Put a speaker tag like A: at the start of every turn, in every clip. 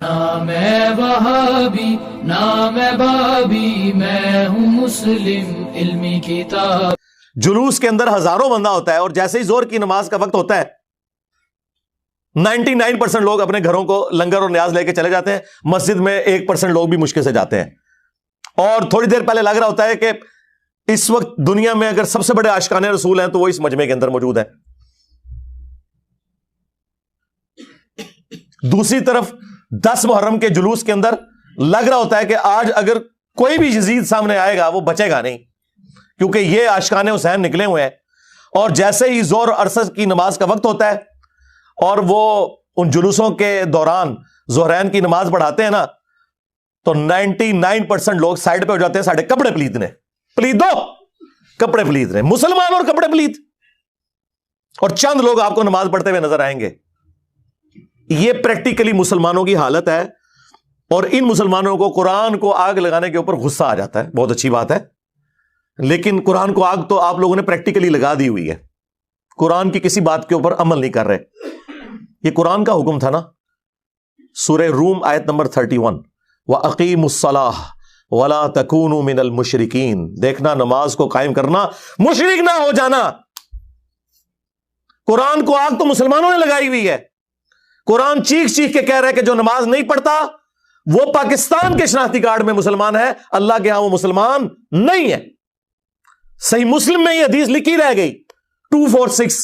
A: نہ میں وہابی نہ میں بابی، میں ہوں مسلم علمی کتاب۔
B: جلوس کے اندر ہزاروں بندہ ہوتا ہے اور جیسے ہی زور کی نماز کا وقت ہوتا ہے 99% لوگ اپنے گھروں کو لنگر اور نیاز لے کے چلے جاتے ہیں، مسجد میں 1% لوگ بھی مشکل سے جاتے ہیں، اور تھوڑی دیر پہلے لگ رہا ہوتا ہے کہ اس وقت دنیا میں اگر سب سے بڑے عاشقان رسول ہیں تو وہ اس مجمع کے اندر موجود ہیں۔ دوسری طرف 10 محرم کے جلوس کے اندر لگ رہا ہوتا ہے کہ آج اگر کوئی بھی یزید سامنے آئے گا وہ بچے گا نہیں، کیونکہ یہ عاشقان حسین نکلے ہوئے ہیں۔ اور جیسے ہی زور اور عصر کی نماز کا وقت ہوتا ہے اور وہ ان جلوسوں کے دوران ظہرین کی نماز پڑھاتے ہیں نا، تو 99% لوگ سائڈ پہ ہو جاتے ہیں، ساڑھے کپڑے پلیت نے، پلیت دو کپڑے پلیت نے، مسلمان اور کپڑے پلیت، اور چند لوگ آپ کو نماز پڑھتے ہوئے نظر آئیں گے۔ یہ پریکٹیکلی مسلمانوں کی حالت ہے، اور ان مسلمانوں کو قرآن کو آگ لگانے کے اوپر غصہ آ جاتا ہے۔ بہت اچھی بات ہے، لیکن قرآن کو آگ تو آپ لوگوں نے پریکٹیکلی لگا دی ہوئی ہے، قرآن کی کسی بات کے اوپر عمل نہیں کر رہے۔ یہ قرآن کا حکم تھا نا، سورہ روم آیت نمبر 31، وَأَقِيمُوا الصَّلَاةَ وَلَا تَكُونُوا مِنَ الْمُشْرِكِينَ، دیکھنا نماز کو قائم کرنا، مشرک نہ ہو جانا۔ قرآن کو آگ تو مسلمانوں نے لگائی ہوئی ہے۔ قرآن چیخ چیخ کے کہہ رہا ہے کہ جو نماز نہیں پڑھتا وہ پاکستان کے شناختی کارڈ میں مسلمان ہے، اللہ کے ہاں وہ مسلمان نہیں ہے۔ صحیح مسلم میں یہ حدیث لکھی رہ گئی 246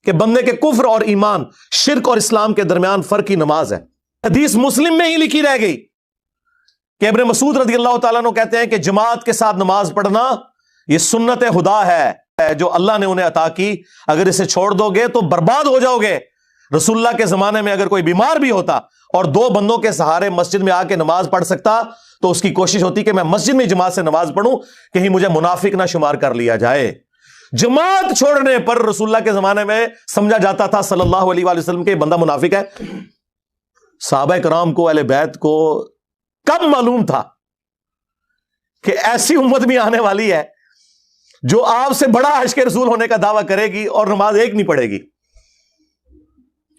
B: کہ بندے کے کفر اور ایمان، شرک اور اسلام کے درمیان فرق کی نماز ہے۔ حدیث مسلم میں ہی لکھی رہ گئی کہ ابن مسعود رضی اللہ تعالیٰ عنہ کہتے ہیں کہ جماعت کے ساتھ نماز پڑھنا یہ سنت خدا ہے جو اللہ نے انہیں عطا کی، اگر اسے چھوڑ دو گے تو برباد ہو جاؤ گے۔ رسول اللہ کے زمانے میں اگر کوئی بیمار بھی ہوتا اور 2 بندوں کے سہارے مسجد میں آ کے نماز پڑھ سکتا تو اس کی کوشش ہوتی کہ میں مسجد میں جماعت سے نماز پڑھوں، کہیں مجھے منافق نہ شمار کر لیا جائے۔ جماعت چھوڑنے پر رسول اللہ کے زمانے میں سمجھا جاتا تھا صلی اللہ علیہ وآلہ وسلم کہ بندہ منافق ہے۔ صحابہ کرام کو، اہل بیت کو کب معلوم تھا کہ ایسی امت بھی آنے والی ہے جو آپ سے بڑا عاشق رسول ہونے کا دعویٰ کرے گی اور نماز ایک نہیں پڑھے گی؟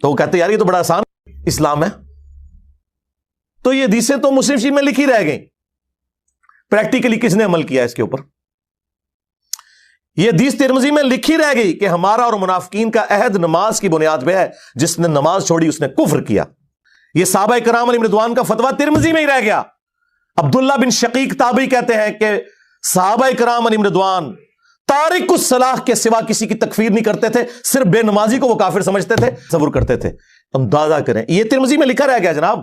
B: تو وہ کہتے یار یہ تو بڑا آسان اسلام ہے۔ تو یہ حدیثیں تو مسلم شریف میں لکھی رہ گئیں، پریکٹیکلی کس نے عمل کیا اس کے اوپر؟ یہ حدیث ترمذی میں لکھی رہ گئی کہ ہمارا اور منافقین کا عہد نماز کی بنیاد پہ ہے، جس نے نماز چھوڑی اس نے کفر کیا۔ یہ صحابہ کرام علیہ رضوان کا فتویٰ ترمذی میں ہی رہ گیا۔ عبداللہ بن شقیق تابعی کہتے ہیں کہ صحابہ کرام علیہ رضوان تارک الصلاح کے سوا کسی کی تکفیر نہیں کرتے تھے، صرف بے نمازی کو وہ کافر سمجھتے تھے، تصور کرتے تھے۔ اندازہ کریں، یہ ترمذی میں لکھا رہ گیا جناب۔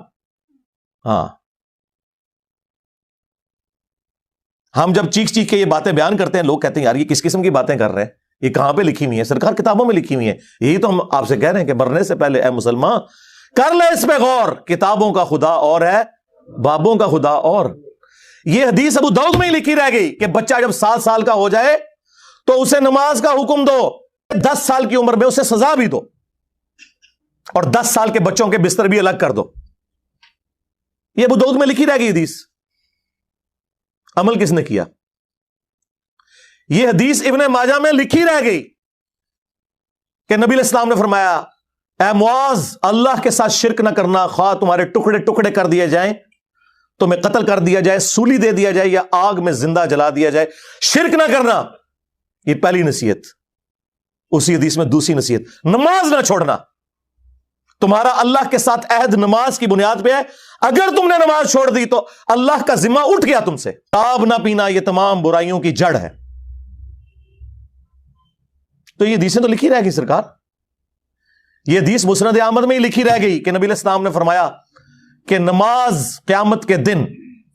B: ہاں، ہم جب چیخ چیخ کے یہ باتیں بیان کرتے ہیں، لوگ کہتے ہیں یار یہ کس قسم کی باتیں کر رہے ہیں، یہ کہاں پہ لکھی ہوئی ہیں؟ سرکار کتابوں میں لکھی ہوئی ہیں۔ یہی تو ہم آپ سے کہہ رہے ہیں کہ مرنے سے پہلے اے مسلمان کر لے اس پہ غور، کتابوں کا خدا اور ہے، بابوں کا خدا اور۔ یہ حدیث ابو داؤد میں ہی لکھی رہ گئی کہ بچہ جب 7 سال کا ہو جائے تو اسے نماز کا حکم دو، 10 سال کی عمر میں اسے سزا بھی دو، اور 10 سال کے بچوں کے بستر بھی الگ کر دو۔ یہ ابو داؤد میں لکھی رہ گئی حدیث۔ عمل کس نے کیا؟ یہ حدیث ابن ماجہ میں لکھی رہ گئی کہ نبی علیہ السلام نے فرمایا اے معاذ، اللہ کے ساتھ شرک نہ کرنا، خواہ تمہارے ٹکڑے ٹکڑے کر دیے جائیں، تمہیں قتل کر دیا جائے، سولی دے دیا جائے، یا آگ میں زندہ جلا دیا جائے، شرک نہ کرنا۔ یہ پہلی نصیحت۔ اسی حدیث میں دوسری نصیحت، نماز نہ چھوڑنا۔ تمہارا اللہ کے ساتھ عہد نماز کی بنیاد پہ ہے، اگر تم نے نماز چھوڑ دی تو اللہ کا ذمہ اٹھ گیا تم سے۔ شراب نہ پینا یہ تمام برائیوں کی جڑ ہے۔ تو یہ حدیثیں تو لکھی رہ گئی سرکار۔ یہ حدیث مسند احمد میں ہی لکھی رہ گئی کہ نبی علیہ السلام نے فرمایا کہ نماز قیامت کے دن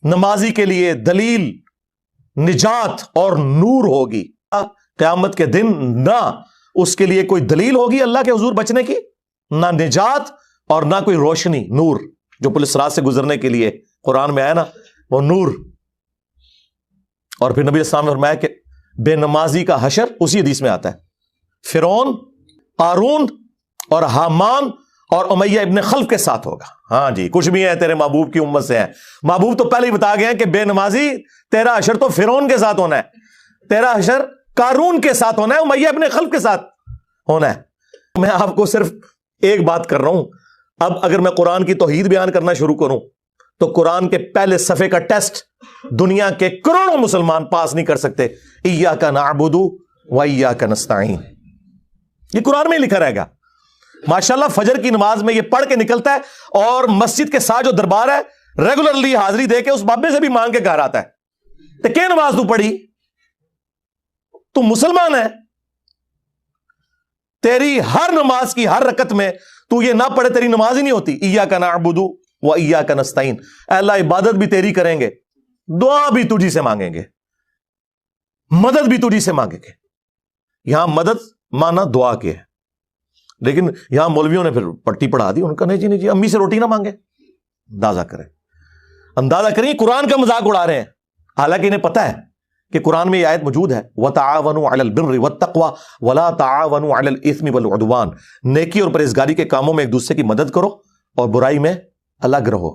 B: نمازی کے لیے دلیل، نجات اور نور ہوگی۔ قیامت کے دن نہ اس کے لیے کوئی دلیل ہوگی اللہ کے حضور بچنے کی، نہ نجات اور نہ کوئی روشنی، نور جو پولیس رات سے گزرنے کے لیے قرآن میں آیا نا، وہ نور۔ اور پھر نبی علیہ السلام نے فرمایا کہ بے نمازی کا حشر اسی حدیث میں آتا ہے، فرعون، قارون اور حامان اور امیہ ابن خلف کے ساتھ ہوگا۔ ہاں جی، کچھ بھی ہے تیرے محبوب کی امت سے ہے۔ محبوب تو پہلے ہی بتا گئے ہیں کہ بے نمازی تیرا حشر تو فرعون کے ساتھ ہونا ہے، تیرا حشر قارون کے ساتھ ہونا ہے، امیہ ابن خلف کے ساتھ ہونا ہے۔ میں آپ کو صرف ایک بات کر رہا ہوں، اب اگر میں قرآن کی توحید بیان کرنا شروع کروں تو قرآن کے پہلے صفحے کا ٹیسٹ دنیا کے کروڑوں مسلمان پاس نہیں کر سکتے. ایاک نعبد و ایاک نستعین، یہ قرآن میں ہی لکھا رہے گا. ماشاءاللہ فجر کی نماز میں یہ پڑھ کے نکلتا ہے اور مسجد کے ساتھ جو دربار ہے ریگولرلی حاضری دے کے اس بابے سے بھی مانگ کے گھر آتا ہے. تو کیا نماز تو پڑھی؟ تو مسلمان ہے، تیری ہر نماز کی ہر رکعت میں تو یہ نہ پڑھے تیری نماز ہی نہیں ہوتی. ایاک نعبد و ایاک نستعین، اے اللہ عبادت بھی تیری کریں گے، دعا بھی تجھی سے مانگیں گے، مدد بھی تجھی سے مانگیں گے. یہاں مدد مانا دعا کے ہے، لیکن یہاں مولویوں نے پھر پٹی پڑھا دی. ان کا نہیں جی امی سے روٹی نہ مانگے. اندازہ کریں قرآن کا مذاق اڑا رہے ہیں، حالانکہ انہیں پتہ ہے کہ قرآن میں یہ آیت موجود ہے وَتَعَاوَنُوا عَلَى الْبِرِّ وَالتَّقْوَى وَلَا تَعَاوَنُوا عَلَى الْإِثْمِ وَالْعُدْوَانِ، نیکی اور پرہیزگاری کے کاموں میں ایک دوسرے کی مدد کرو اور برائی میں الگ رہو.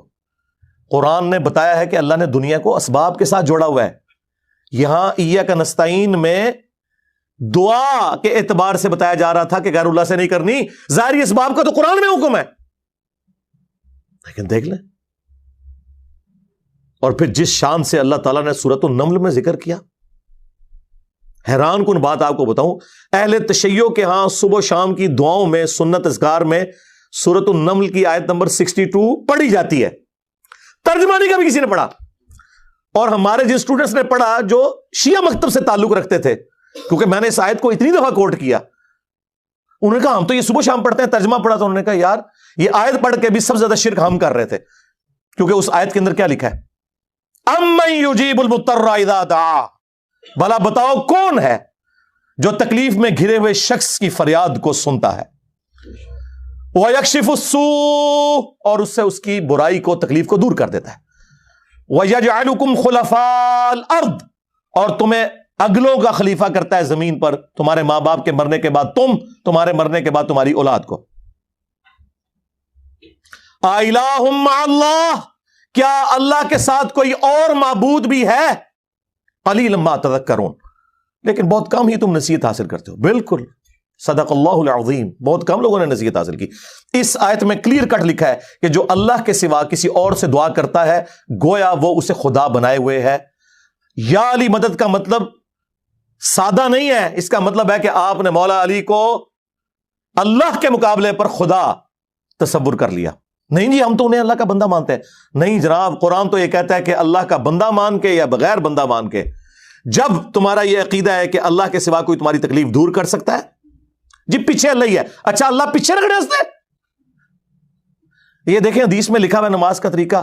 B: قرآن نے بتایا ہے کہ اللہ نے دنیا کو اسباب کے ساتھ جوڑا ہوا ہے. یہاں ایاک نستعین میں دعا کے اعتبار سے بتایا جا رہا تھا کہ غیر اللہ سے نہیں کرنی، ظاہری اسباب کا تو قرآن میں حکم ہے. لیکن دیکھ لیں، اور پھر جس شان سے اللہ تعالیٰ نے سورۃ النمل میں ذکر کیا، حیران کن بات آپ کو بتاؤں، اہل تشیع کے ہاں صبح و شام کی دعاؤں میں سنت اذکار میں سورۃ النمل کی آیت نمبر 62 پڑھی جاتی ہے. ترجمہ نہیں کبھی کسی نے پڑھا. اور ہمارے جن اسٹوڈنٹس نے پڑھا جو شیعہ مکتب سے تعلق رکھتے تھے، کیونکہ میں نے اس آیت کو اتنی دفعہ کوٹ کیا، انہوں نے کہا ہم تو یہ صبح شام پڑھتے ہیں، ترجمہ پڑھا تو انہوں نے کہا یار یہ آیت پڑھ کے بھی سب سے زیادہ شرک ہم کر رہے تھے. کیونکہ اس آیت کے اندر کیا لکھا ہے؟ امن یجیب المضطر اذا دعا، بھلا بتاؤ کون ہے جو تکلیف میں گھرے ہوئے شخص کی فریاد کو سنتا ہے، وَيَكْشِفُ السُّوءَ، اور اس سے اس کی برائی کو تکلیف کو دور کر دیتا ہے، وَيَجْعَلُكُمْ خُلَفَاءَ الْأَرْضِ، اور تمہیں اگلوں کا خلیفہ کرتا ہے زمین پر، تمہارے ماں باپ کے مرنے کے بعد تمہارے مرنے کے بعد تمہاری اولاد کو. اَإِلَٰهٌ مَّعَ اللَّهِ، کیا اللہ کے ساتھ کوئی اور معبود بھی ہے؟ قلیلا ما تذکرون، لیکن بہت کم ہی تم نصیحت حاصل کرتے ہو. بالکل صدق اللہ العظیم، بہت کم لوگوں نے نصیحت حاصل کی. اس آیت میں کلیئر کٹ لکھا ہے کہ جو اللہ کے سوا کسی اور سے دعا کرتا ہے گویا وہ اسے خدا بنائے ہوئے ہے. یا علی مدد کا مطلب سادہ نہیں ہے، اس کا مطلب ہے کہ آپ نے مولا علی کو اللہ کے مقابلے پر خدا تصور کر لیا. نہیں جی ہم تو انہیں اللہ کا بندہ مانتے ہیں. نہیں جناب، قرآن تو یہ کہتا ہے کہ اللہ کا بندہ مان کے یا بغیر بندہ مان کے. جب تمہارا یہ عقیدہ ہے کہ اللہ کے سوا کوئی تمہاری تکلیف دور کر سکتا ہے، جی پیچھے اللہ ہی ہے. اچھا اللہ پیچھے رکھنے ہستے؟ یہ دیکھیں حدیث میں لکھا ہوا نماز کا طریقہ،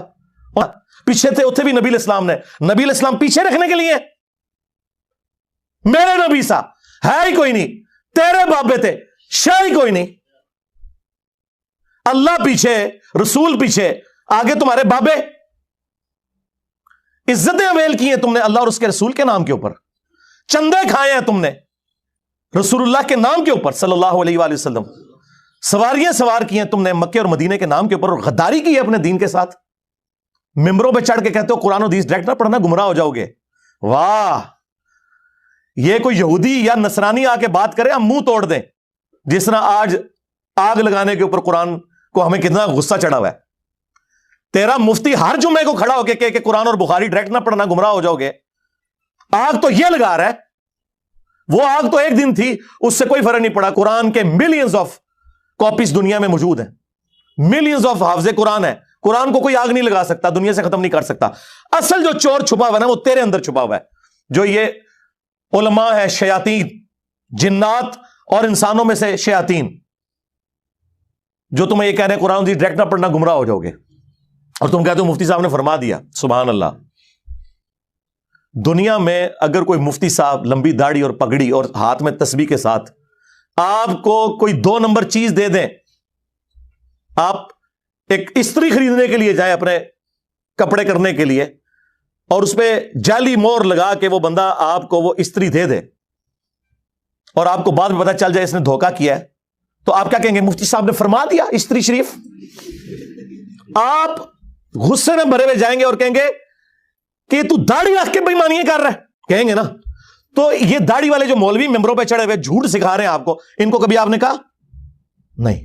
B: پیچھے تھے اتنے بھی نبی علیہ السلام نے. نبی علیہ السلام پیچھے رکھنے کے لیے، میرے نبی سا ہے ہی کوئی نہیں، تیرے بابے تھے شاہ ہی کوئی نہیں. اللہ پیچھے، رسول پیچھے، آگے تمہارے بابے. عزتیں اویل کی ہیں تم نے اللہ اور اس کے رسول کے نام کے اوپر، چندے کھائے ہیں تم نے رسول اللہ کے نام کے اوپر صلی اللہ علیہ وآلہ وسلم، سواریاں سوار کی ہیں تم نے مکے اور مدینے کے نام کے اوپر، اور غداری کی ہے اپنے دین کے ساتھ. ممبروں پہ چڑھ کے کہتے ہو قرآن و حدیث ڈائریکٹ نہ پڑھنا گمراہ ہو جاؤ گے. واہ، یہ کوئی یہودی یا نصرانی آ کے بات کرے ہم منہ توڑ دیں. جس طرح آج آگ لگانے کے اوپر قرآن کو ہمیں کتنا غصہ چڑھا ہوا ہے. تیرا مفتی ہر جمعے کو کھڑا ہو کے کہ قرآن اور بخاری ڈائریکٹ نہ پڑھنا گمراہ ہو جاؤ گے. آگ تو یہ لگا رہا ہے، وہ آگ تو ایک دن تھی، اس سے کوئی فرق نہیں پڑا. قرآن کے ملینز آف کاپیز دنیا میں موجود ہیں، ملینز آف حافظ قرآن ہے. قرآن کو کوئی آگ نہیں لگا سکتا، دنیا سے ختم نہیں کر سکتا. اصل جو چور چھپا ہوا ہے نا وہ تیرے اندر چھپا ہوا ہے. جو یہ علماء ہے شیاطین، جنات اور انسانوں میں سے شیاطین، جو تمہیں یہ کہہ رہے ہیں قرآن ڈائریکٹ نہ پڑھنا گمراہ ہو جاؤ گے، اور تم کہتے ہو مفتی صاحب نے فرما دیا. سبحان اللہ. دنیا میں اگر کوئی مفتی صاحب لمبی داڑھی اور پگڑی اور ہاتھ میں تسبیح کے ساتھ آپ کو کوئی 2 نمبر چیز دے دیں، آپ ایک استری خریدنے کے لیے جائیں اپنے کپڑے کرنے کے لیے، اور اس پہ جعلی مور لگا کے وہ بندہ آپ کو وہ استری دے دے، اور آپ کو بعد میں پتا چل جائے اس نے دھوکہ کیا ہے، تو آپ کیا کہیں گے؟ مفتی صاحب نے فرما دیا استری شریف. آپ غصے میں بھرے ہوئے جائیں گے اور کہیں گے کہ تو داڑھی رکھ کے بےایمانیاں کر رہا ہے، کہیں گے نا. تو یہ داڑھی والے جو مولوی ممبروں پہ چڑھے ہوئے جھوٹ سکھا رہے ہیں آپ کو، ان کو کبھی آپ نے کہا نہیں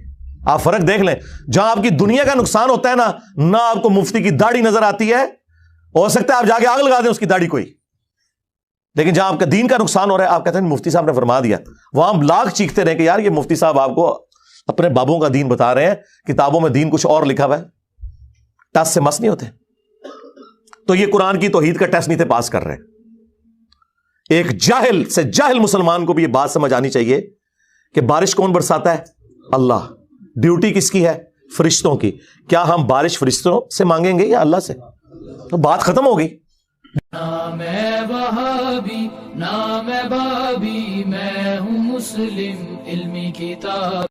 B: آپ فرق دیکھ لیں. جہاں آپ کی دنیا کا نقصان ہوتا ہے نا, نہ آپ کو مفتی کی داڑھی نظر آتی ہے, ہو سکتا ہے آپ جا کے آگ لگا دیں اس کی داڑھی کوئی, لیکن جہاں آپ کا دین کا نقصان ہو رہا ہے آپ کہتے ہیں مفتی صاحب نے فرما دیا, وہاں ہم لاکھ چیختے رہے کہ یار یہ مفتی صاحب آپ کو اپنے بابوں کا دین بتا رہے ہیں, کتابوں میں دین کچھ اور لکھا ہوا ہے, ٹس سے مس نہیں ہوتے. تو یہ قرآن کی توحید کا ٹیسٹ نہیں تھے پاس کر رہے. ایک جاہل سے جاہل مسلمان کو بھی یہ بات سمجھ آنی چاہیے کہ بارش کون برساتا ہے؟ اللہ. ڈیوٹی کس کی ہے؟ فرشتوں کی. کیا ہم بارش فرشتوں سے مانگیں گے یا اللہ سے؟ تو بات ختم ہوگی.
A: نہ میں وہابی نہ میں بابی، میں ہوں مسلم علمی کتاب.